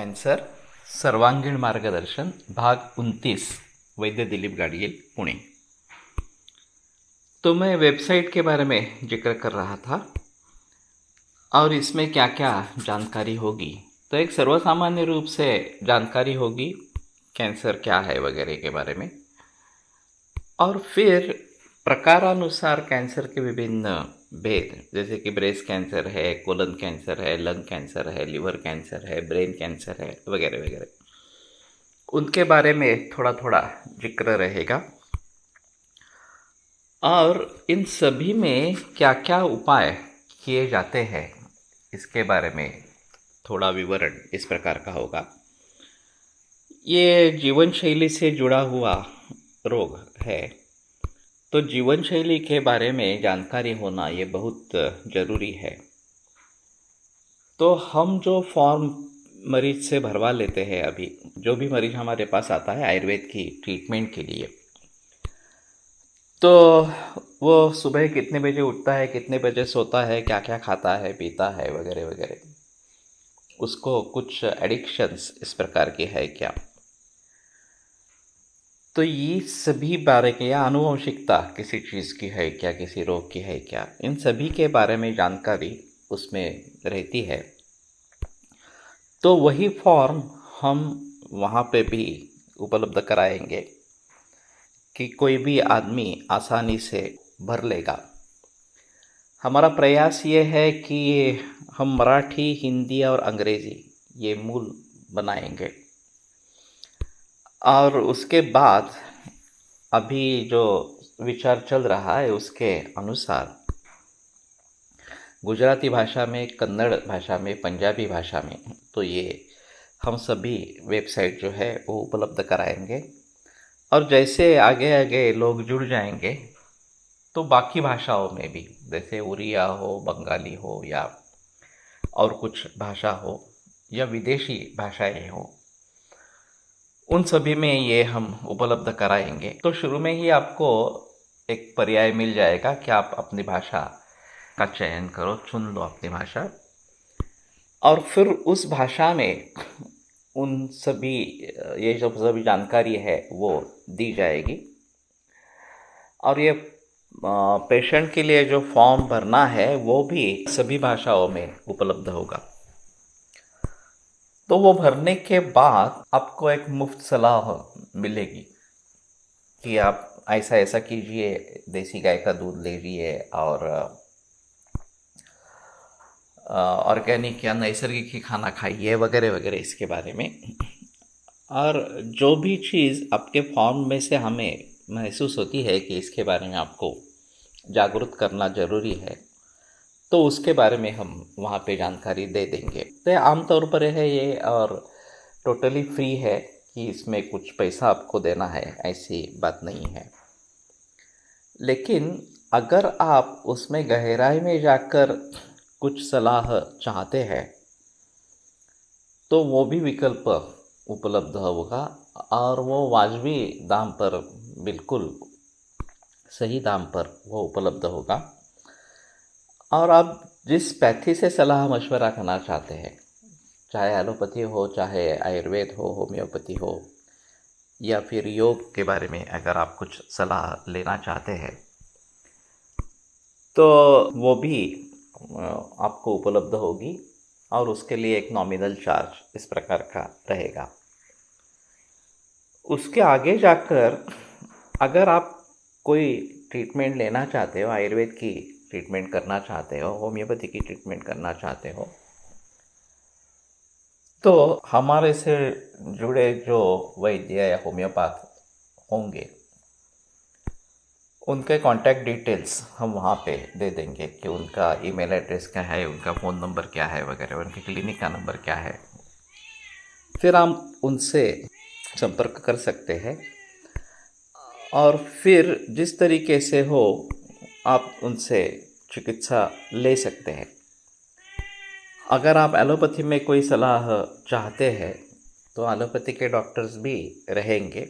Cancer सर्वांगीण मार्गदर्शन भाग 29 वैद्य दिलीप गाडगील पुणे। तो मैं वेबसाइट के बारे में जिक्र कर रहा था और इसमें क्या क्या जानकारी होगी। तो एक सर्वसामान्य रूप से जानकारी होगी कैंसर क्या है वगैरह के बारे में, और फिर प्रकारानुसार कैंसर के विभिन्न भेद, जैसे कि ब्रेस्ट कैंसर है, कोलन कैंसर है, लंग कैंसर है, लिवर कैंसर है, ब्रेन कैंसर है वगैरह वगैरह, उनके बारे में थोड़ा थोड़ा जिक्र रहेगा। और इन सभी में क्या क्या उपाय किए जाते हैं इसके बारे में थोड़ा विवरण इस प्रकार का होगा। ये जीवन शैली से जुड़ा हुआ रोग है, तो जीवन शैली के बारे में जानकारी होना ये बहुत ज़रूरी है। तो हम जो फॉर्म मरीज से भरवा लेते हैं, अभी जो भी मरीज हमारे पास आता है आयुर्वेद की ट्रीटमेंट के लिए, तो वो सुबह कितने बजे उठता है, कितने बजे सोता है, क्या क्या खाता है पीता है वगैरह वगैरह, उसको कुछ एडिक्शंस इस प्रकार की है क्या, तो ये सभी बारे के, या आनुवंशिकता किसी चीज़ की है क्या, किसी रोग की है क्या, इन सभी के बारे में जानकारी उसमें रहती है। तो वही फॉर्म हम वहाँ पे भी उपलब्ध कराएंगे कि कोई भी आदमी आसानी से भर लेगा। हमारा प्रयास ये है कि हम मराठी, हिंदी और अंग्रेज़ी ये मूल बनाएंगे, और उसके बाद अभी जो विचार चल रहा है उसके अनुसार गुजराती भाषा में, कन्नड़ भाषा में, पंजाबी भाषा में, तो ये हम सभी वेबसाइट जो है वो उपलब्ध कराएंगे। और जैसे आगे आगे लोग जुड़ जाएंगे तो बाकी भाषाओं में भी, जैसे उड़िया हो, बंगाली हो, या और कुछ भाषा हो, या विदेशी भाषाएं हो, उन सभी में ये हम उपलब्ध कराएंगे। तो शुरू में ही आपको एक पर्याय मिल जाएगा कि आप अपनी भाषा का चयन करो, चुन लो अपनी भाषा, और फिर उस भाषा में उन सभी, ये जो सभी जानकारी है वो दी जाएगी। और ये पेशेंट के लिए जो फॉर्म भरना है वो भी सभी भाषाओं में उपलब्ध होगा। तो वो भरने के बाद आपको एक मुफ्त सलाह मिलेगी कि आप ऐसा ऐसा कीजिए, देसी गाय का दूध लीजिए, और ऑर्गेनिक या नैसर्गिक ही खाना खाइए वगैरह वगैरह इसके बारे में। और जो भी चीज़ आपके फॉर्म में से हमें महसूस होती है कि इसके बारे में आपको जागरूक करना ज़रूरी है, तो उसके बारे में हम वहाँ पे जानकारी दे देंगे। तो आमतौर पर है ये, और टोटली फ्री है, कि इसमें कुछ पैसा आपको देना है ऐसी बात नहीं है। लेकिन अगर आप उसमें गहराई में जाकर कुछ सलाह चाहते हैं तो वो भी विकल्प उपलब्ध होगा, और वो वाजबी दाम पर, बिल्कुल सही दाम पर वो उपलब्ध होगा। और आप जिस पैथी से सलाह मशवरा करना चाहते हैं, चाहे एलोपैथी हो, चाहे आयुर्वेद हो, होम्योपैथी हो, या फिर योग के बारे में अगर आप कुछ सलाह लेना चाहते हैं, तो वो भी आपको उपलब्ध होगी, और उसके लिए एक नॉमिनल चार्ज इस प्रकार का रहेगा। उसके आगे जाकर अगर आप कोई ट्रीटमेंट लेना चाहते हो, आयुर्वेद की ट्रीटमेंट करना चाहते हो, होम्योपैथी की ट्रीटमेंट करना चाहते हो, तो हमारे से जुड़े जो वैद्य या होम्योपैथ होंगे उनके कांटेक्ट डिटेल्स हम वहाँ पे दे देंगे कि उनका ईमेल एड्रेस क्या है, उनका फ़ोन नंबर क्या है वगैरह, उनके क्लिनिक का नंबर क्या है। फिर आप उनसे संपर्क कर सकते हैं, और फिर जिस तरीके से हो आप उनसे चिकित्सा ले सकते हैं। अगर आप एलोपैथी में कोई सलाह चाहते हैं तो एलोपैथी के डॉक्टर्स भी रहेंगे,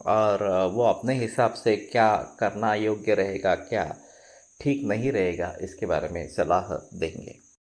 और वो अपने हिसाब से क्या करना योग्य रहेगा, क्या ठीक नहीं रहेगा, इसके बारे में सलाह देंगे।